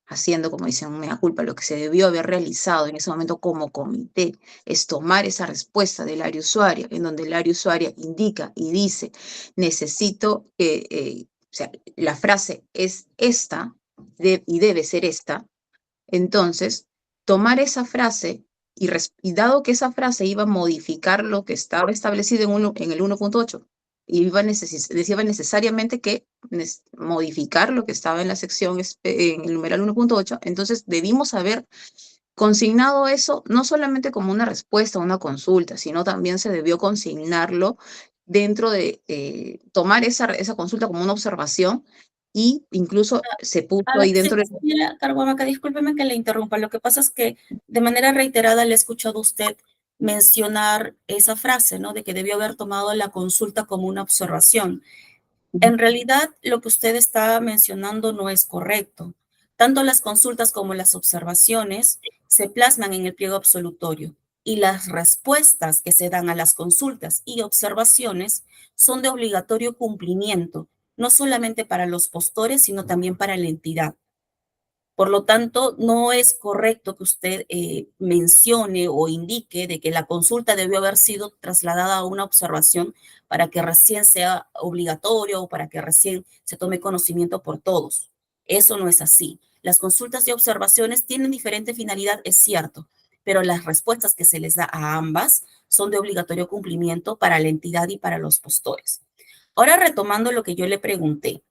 E: haciendo, como dicen, mea culpa, lo que se debió haber realizado en ese momento como comité, es tomar esa respuesta del área usuaria, en donde el área usuaria indica y dice: necesito que, o sea, la frase es esta y debe ser esta. Entonces, tomar esa frase y dado que esa frase iba a modificar lo que estaba establecido en el 1.8, decía necesariamente que modificar lo que estaba en la sección, en el numeral 1.8, entonces debimos haber consignado eso no solamente como una respuesta a una consulta, sino también se debió consignarlo dentro de tomar esa consulta como una observación, y incluso se puso ahí dentro de...
F: Señora Carhuamaca, discúlpeme que le interrumpa. Lo que pasa es que de manera reiterada le he escuchado a usted mencionar esa frase, ¿no? De que debió haber tomado la consulta como una observación. En realidad, lo que usted está mencionando no es correcto. Tanto las consultas como las observaciones se plasman en el pliego absolutorio y las respuestas que se dan a las consultas y observaciones son de obligatorio cumplimiento, no solamente para los postores, sino también para la entidad. Por lo tanto, no es correcto que usted mencione o indique de que la consulta debió haber sido trasladada a una observación para que recién sea obligatorio o para que recién se tome conocimiento por todos. Eso no es así. Las consultas y observaciones tienen diferente finalidad, es cierto, pero las respuestas que se les da a ambas son de obligatorio cumplimiento para la entidad y para los postores. Ahora, retomando lo que yo le pregunté,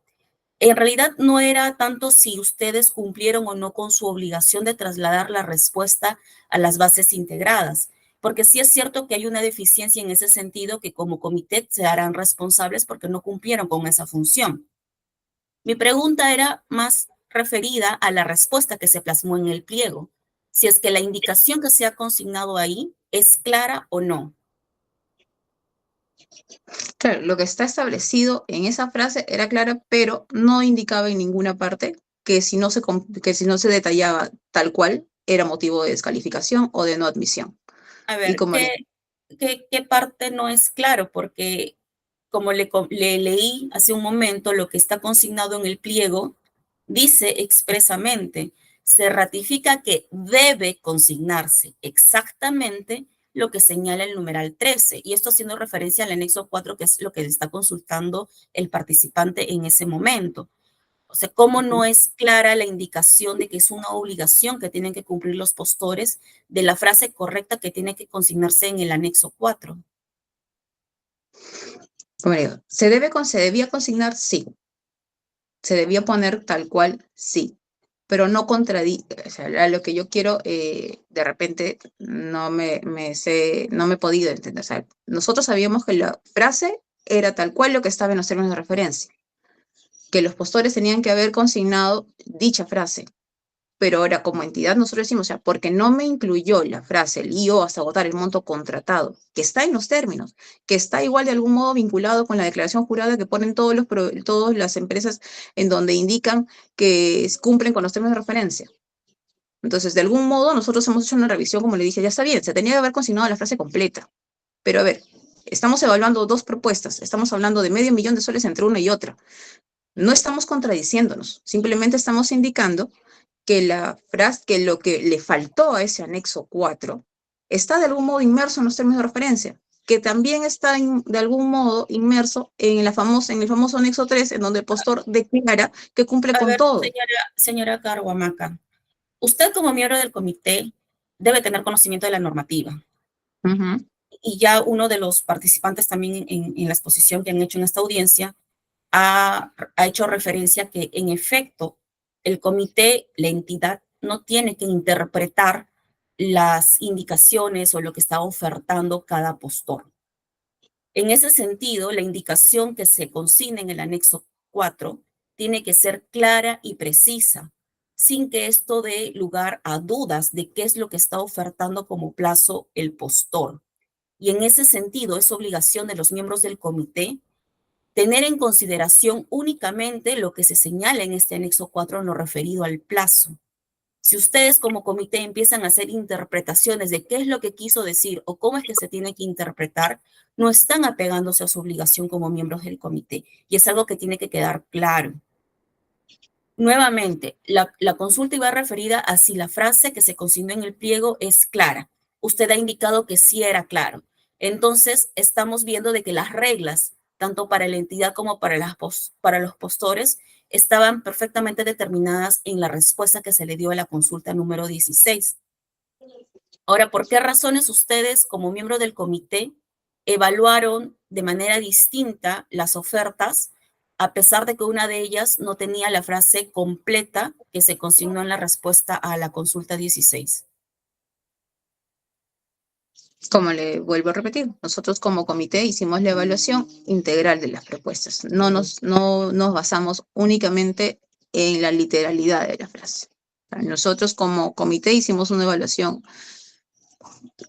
F: en realidad no era tanto si ustedes cumplieron o no con su obligación de trasladar la respuesta a las bases integradas, porque sí es cierto que hay una deficiencia en ese sentido, que como comité se harán responsables porque no cumplieron con esa función. Mi pregunta era más referida a la respuesta que se plasmó en el pliego, si es que la indicación que se ha consignado ahí es clara o no.
E: Claro, lo que está establecido en esa frase era claro, pero no indicaba en ninguna parte que si no se detallaba tal cual, era motivo de descalificación o de no admisión.
F: A
E: Y
F: ver,
E: como
F: ¿qué parte no es claro? Porque como le leí hace un momento, lo que está consignado en el pliego dice expresamente: se ratifica que debe consignarse exactamente lo que señala el numeral 13, y esto haciendo referencia al anexo 4, que es lo que está consultando el participante en ese momento. O sea, ¿cómo no es clara la indicación de que es una obligación que tienen que cumplir los postores de la frase correcta que tiene que consignarse en el anexo 4?
E: como digo, se debía consignar, sí. Se debía poner tal cual, sí. pero no o sea, a lo que yo quiero, de repente no me he podido entender. O sea, nosotros sabíamos que la frase era tal cual lo que estaba en los términos de referencia, que los postores tenían que haber consignado dicha frase. Pero ahora, como entidad, nosotros decimos, o sea, porque no me incluyó la frase, el IO hasta agotar el monto contratado, que está en los términos, que está igual de algún modo vinculado con la declaración jurada que ponen todas las empresas en donde indican que cumplen con los términos de referencia. Entonces, de algún modo, nosotros hemos hecho una revisión, como le dije, ya está bien, se tenía que haber consignado la frase completa. Pero a ver, estamos evaluando dos propuestas, estamos hablando de $500,000 entre una y otra. No estamos contradiciéndonos, simplemente estamos indicando que que lo que le faltó a ese anexo 4 está de algún modo inmerso en los términos de referencia, que también está de algún modo inmerso en el famoso anexo 3, en donde el postor declara que cumple
F: A
E: con
F: ver,
E: todo.
F: señora Carhuamaca, usted como miembro del comité debe tener conocimiento de la normativa.
E: Ujú.
F: Y ya uno de los participantes también en la exposición que han hecho en esta audiencia ha hecho referencia que en efecto el comité, la entidad, no tiene que interpretar las indicaciones o lo que está ofertando cada postor. En ese sentido, la indicación que se consigna en el anexo 4 tiene que ser clara y precisa, sin que esto dé lugar a dudas de qué es lo que está ofertando como plazo el postor. Y en ese sentido, es obligación de los miembros del comité tener en consideración únicamente lo que se señala en este anexo 4 en lo referido al plazo. Si ustedes como comité empiezan a hacer interpretaciones de qué es lo que quiso decir o cómo es que se tiene que interpretar, no están apegándose a su obligación como miembros del comité. Y es algo que tiene que quedar claro. Nuevamente, la consulta iba referida a si la frase que se consignó en el pliego es clara. Usted ha indicado que sí era claro. Entonces, estamos viendo de que las reglas, tanto para la entidad como para los postores, estaban perfectamente determinadas en la respuesta que se le dio a la consulta número 16. Ahora, ¿por qué razones ustedes, como miembro del comité, evaluaron de manera distinta las ofertas, a pesar de que una de ellas no tenía la frase completa que se consignó en la respuesta a la consulta 16?
E: Como le vuelvo a repetir, nosotros como comité hicimos la evaluación integral de las propuestas. No nos basamos únicamente en la literalidad de la frase. O sea, nosotros como comité hicimos una evaluación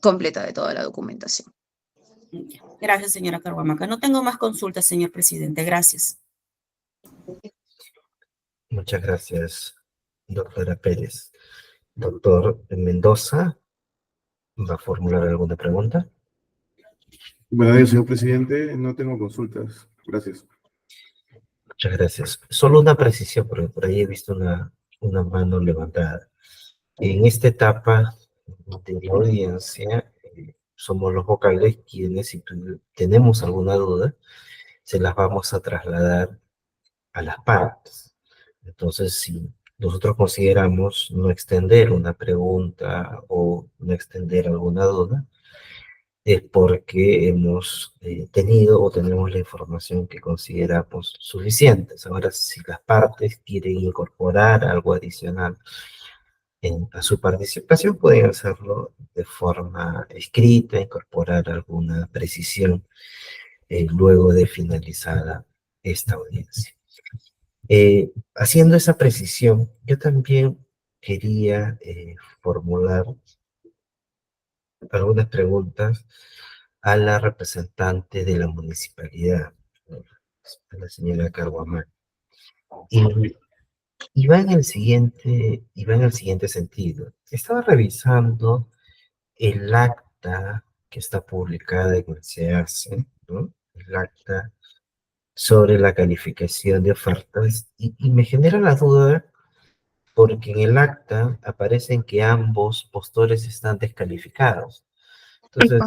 E: completa de toda la documentación.
F: Gracias, señora Carhuamaca. No tengo más consultas, señor presidente. Gracias.
A: Muchas gracias, doctora Pérez. Doctor Mendoza, ¿va a formular alguna pregunta?
G: Buenos días, señor presidente. No tengo consultas. Gracias.
A: Muchas gracias. Solo una precisión, porque por ahí he visto una mano levantada. En esta etapa de la audiencia, somos los vocales quienes, si tenemos alguna duda, se las vamos a trasladar a las partes. Entonces, si nosotros consideramos no extender una pregunta o no extender alguna duda, es porque hemos tenido o tenemos la información que consideramos suficientes. Ahora, si las partes quieren incorporar algo adicional a su participación, pueden hacerlo de forma escrita, incorporar alguna precisión luego de finalizada esta audiencia. Haciendo esa precisión, yo también quería formular algunas preguntas a la representante de la municipalidad, a la señora Carhuamaca. Y va en el siguiente sentido. Estaba revisando el acta que está publicada en el SEACE, ¿no? El acta sobre la calificación de ofertas, y me genera la duda porque en el acta aparecen que ambos postores están descalificados. Entonces,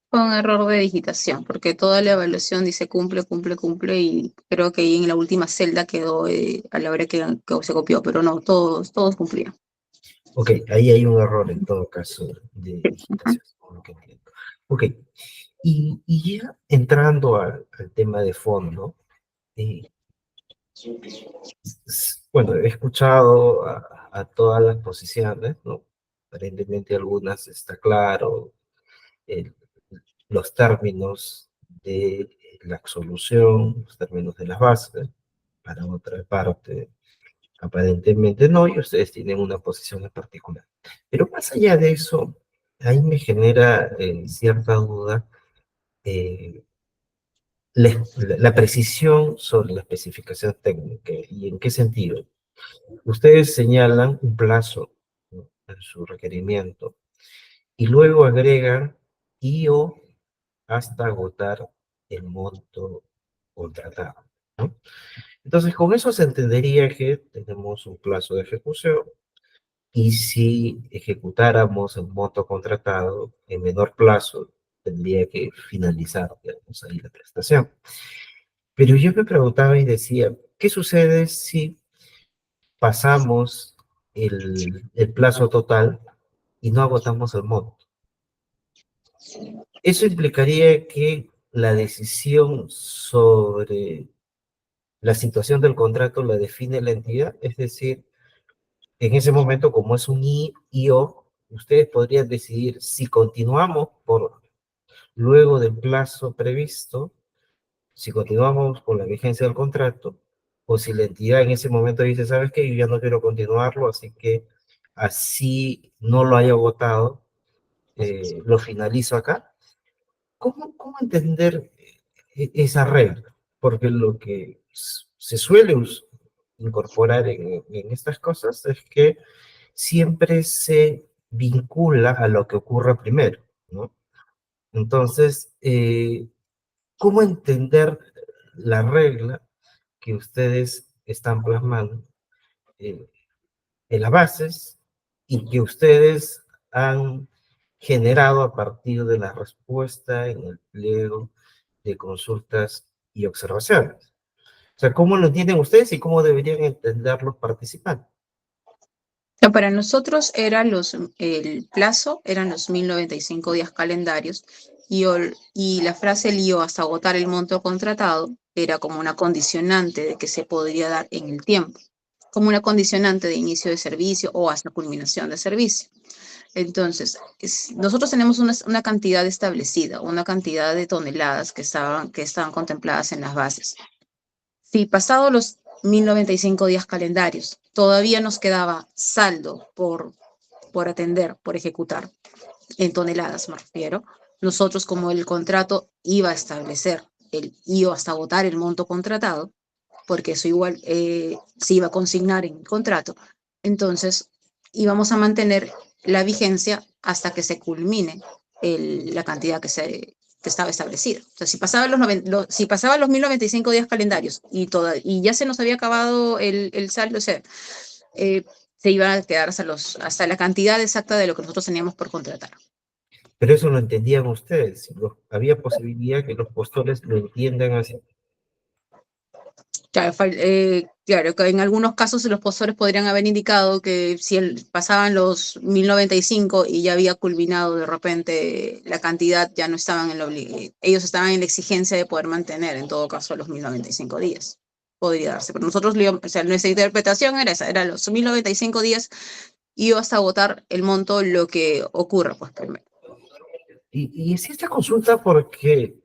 E: Fue un error de digitación, porque toda la evaluación dice cumple, cumple, cumple, y creo que ahí en la última celda quedó a la hora que se copió, pero no, todos cumplían.
A: ok, ahí hay un error en todo caso de digitación, por lo que entiendo. Ok, y ya entrando al tema de fondo, Bueno, he escuchado a todas las posiciones, ¿no? Aparentemente algunas está claro, el- los términos de la solución, los términos de las bases, para otra parte, aparentemente no, y ustedes tienen una posición en particular. Pero más allá de eso, ahí me genera cierta duda eh, la precisión sobre la especificación técnica. ¿Y en qué sentido? Ustedes señalan un plazo, ¿no?, en su requerimiento y luego agregan y o hasta agotar el monto contratado, ¿no? Entonces, con eso se entendería que tenemos un plazo de ejecución y si ejecutáramos el monto contratado en menor plazo, tendría que finalizar, digamos, ahí la prestación. Pero yo me preguntaba y decía, ¿qué sucede si pasamos el plazo total y no agotamos el monto? Eso implicaría que la decisión sobre la situación del contrato la define la entidad, es decir, en ese momento, como es un I-O, ustedes podrían decidir si continuamos por luego del plazo previsto, si continuamos con la vigencia del contrato, o si la entidad en ese momento dice, ¿sabes qué? Yo ya no quiero continuarlo, así que así no lo haya agotado, lo finalizo acá. ¿Cómo entender esa regla? Porque lo que se suele incorporar en estas cosas es que siempre se vincula a lo que ocurra primero, ¿no? Entonces, ¿cómo entender la regla que ustedes están plasmando eh, en las bases y que ustedes han generado a partir de la respuesta en el pliego de consultas y observaciones? O sea, ¿cómo lo entienden ustedes y cómo deberían entender los participantes?
E: No, para nosotros el plazo eran los 1095 días calendarios y la frase lío hasta agotar el monto contratado era como una condicionante de que se podría dar en el tiempo, como una condicionante de inicio de servicio o hasta culminación de servicio. Entonces, nosotros tenemos una cantidad establecida, una cantidad de toneladas que estaban contempladas en las bases. Si pasados los 1095 días calendarios todavía nos quedaba saldo por atender, por ejecutar, en toneladas me refiero, nosotros como el contrato iba a establecer el IO hasta agotar el monto contratado, porque eso igual se iba a consignar en el contrato, entonces íbamos a mantener la vigencia hasta que se culmine la cantidad que estaba establecida. O sea, si pasaban los 1095 días calendarios y ya se nos había acabado el saldo, o sea, se iban a quedar hasta la cantidad exacta de lo que nosotros teníamos por contratar.
A: Pero eso lo entendían ustedes. Había posibilidad que los postores lo entiendan así.
E: Claro, claro, que en algunos casos los postores podrían haber indicado que si pasaban los 1095 y ya había culminado de repente la cantidad, ya no estaban ellos estaban en la exigencia de poder mantener en todo caso los 1095 días. Podría darse, pero nosotros, o sea, nuestra interpretación era esa, eran los 1095 días y hasta agotar el monto lo que ocurra, pues primero.
A: Y es esta consulta porque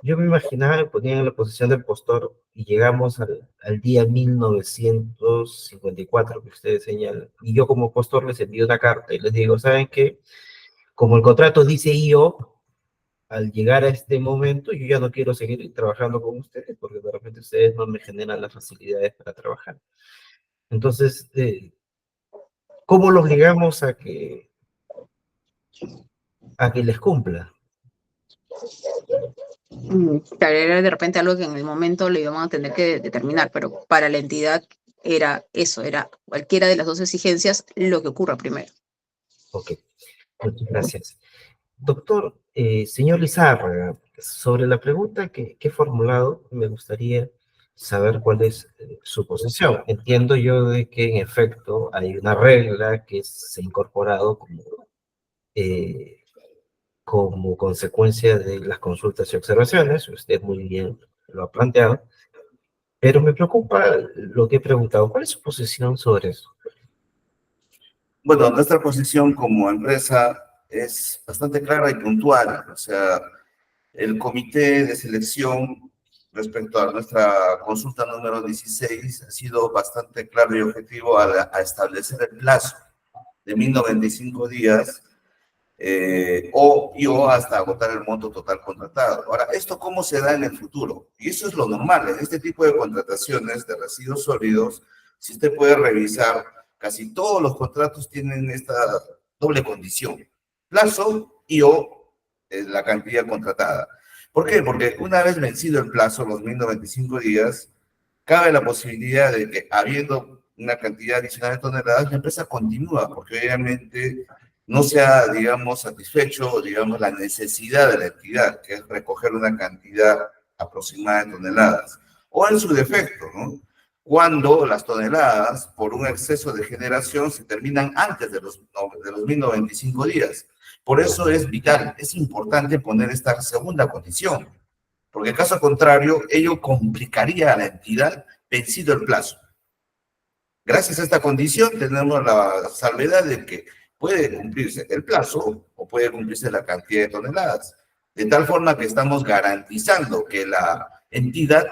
A: yo me imaginaba, me ponía en la posición del postor y llegamos al día 1954 que ustedes señalan. Y yo como postor les envío una carta y les digo, ¿saben qué? Como el contrato dice yo, al llegar a este momento, yo ya no quiero seguir trabajando con ustedes porque de repente ustedes no me generan las facilidades para trabajar. Entonces, ¿cómo los obligamos a que les cumpla?
E: Claro, era de repente algo que en el momento lo íbamos a tener que determinar, pero para la entidad era eso, era cualquiera de las dos exigencias lo que ocurra primero.
A: Ok, muchas gracias. Doctor, señor Lizárraga, sobre la pregunta que he formulado, me gustaría saber cuál es su posición. Entiendo yo de que en efecto hay una regla que se ha incorporado eh, como consecuencia de las consultas y observaciones, usted muy bien lo ha planteado, Pero me preocupa lo que he preguntado. ¿Cuál es su posición sobre eso?
C: Bueno, nuestra posición como empresa es bastante clara y puntual. O sea, el comité de selección respecto a nuestra consulta número 16 ha sido bastante claro y objetivo a establecer el plazo de 1095 días o hasta agotar el monto total contratado. Ahora, ¿esto cómo se da en el futuro? Y eso es lo normal. En este tipo de contrataciones de residuos sólidos, si usted puede revisar, casi todos los contratos tienen esta doble condición: plazo y o la cantidad contratada. ¿Por qué? Porque una vez vencido el plazo, los 1095 días, cabe la posibilidad de que, habiendo una cantidad adicional de toneladas, la empresa continúa, porque obviamente no se ha, digamos, satisfecho, digamos, la necesidad de la entidad, que es recoger una cantidad aproximada de toneladas. O en su defecto, ¿no? Cuando las toneladas, por un exceso de generación, se terminan antes de los 1095 días. Por eso es vital, es importante poner esta segunda condición, porque caso contrario, ello complicaría a la entidad vencido el plazo. Gracias a esta condición tenemos la salvedad de que puede cumplirse el plazo o puede cumplirse la cantidad de toneladas, de tal forma que estamos garantizando que la entidad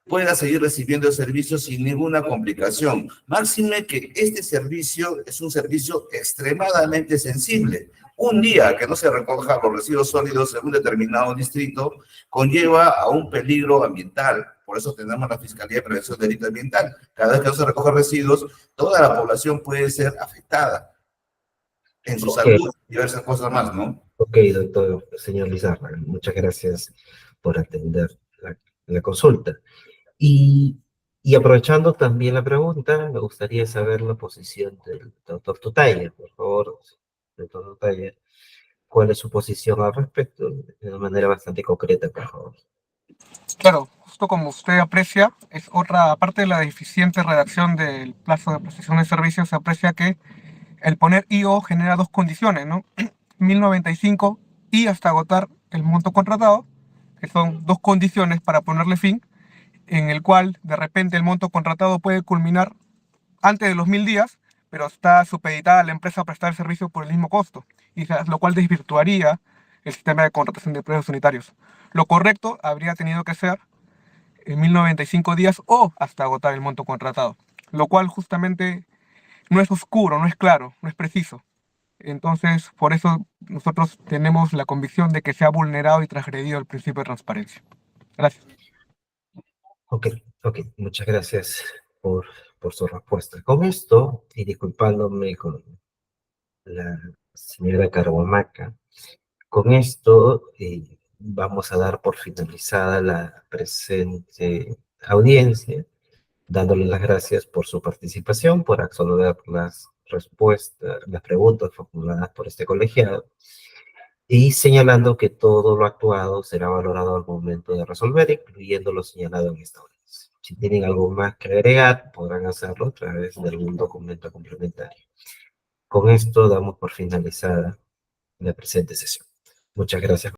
C: pueda seguir recibiendo el servicio sin ninguna complicación. Máxime que este servicio es un servicio extremadamente sensible. Un día que no se recojan los residuos sólidos en un determinado distrito conlleva a un peligro ambiental. Por eso tenemos la Fiscalía de Prevención de Delito Ambiental. Cada vez que no se recogen residuos, toda la población puede ser afectada en su salud y diversas cosas más, ¿no?
A: Ok, doctor, señor Lizárraga, muchas gracias por atender la consulta. Y aprovechando también la pregunta, me gustaría saber la posición del doctor Totaya, por favor, doctor Totaya, ¿cuál es su posición al respecto? De una manera bastante concreta, por favor.
D: Claro, justo como usted aprecia, es otra parte de la deficiente redacción del plazo de prestación de servicios. Se aprecia que el poner IO genera dos condiciones, ¿no? 1095 y hasta agotar el monto contratado, que son dos condiciones para ponerle fin, en el cual de repente el monto contratado puede culminar antes de los 1000 días, pero está supeditada a la empresa a prestar el servicio por el mismo costo, lo cual desvirtuaría el sistema de contratación de precios unitarios. Lo correcto habría tenido que ser en 1095 días o hasta agotar el monto contratado, lo cual justamente no es oscuro, no es claro, no es preciso. Entonces, por eso nosotros tenemos la convicción de que se ha vulnerado y transgredido el principio de transparencia. Gracias.
A: Ok, muchas gracias por su respuesta. Con esto, y disculpándome con la señora Carhuamaca, con esto vamos a dar por finalizada la presente audiencia, dándole las gracias por su participación, por absolver las respuestas, las preguntas formuladas por este colegiado, y señalando que todo lo actuado será valorado al momento de resolver, incluyendo lo señalado en esta audiencia. Si tienen algo más que agregar, podrán hacerlo a través de algún documento complementario. Con esto damos por finalizada la presente sesión. Muchas gracias.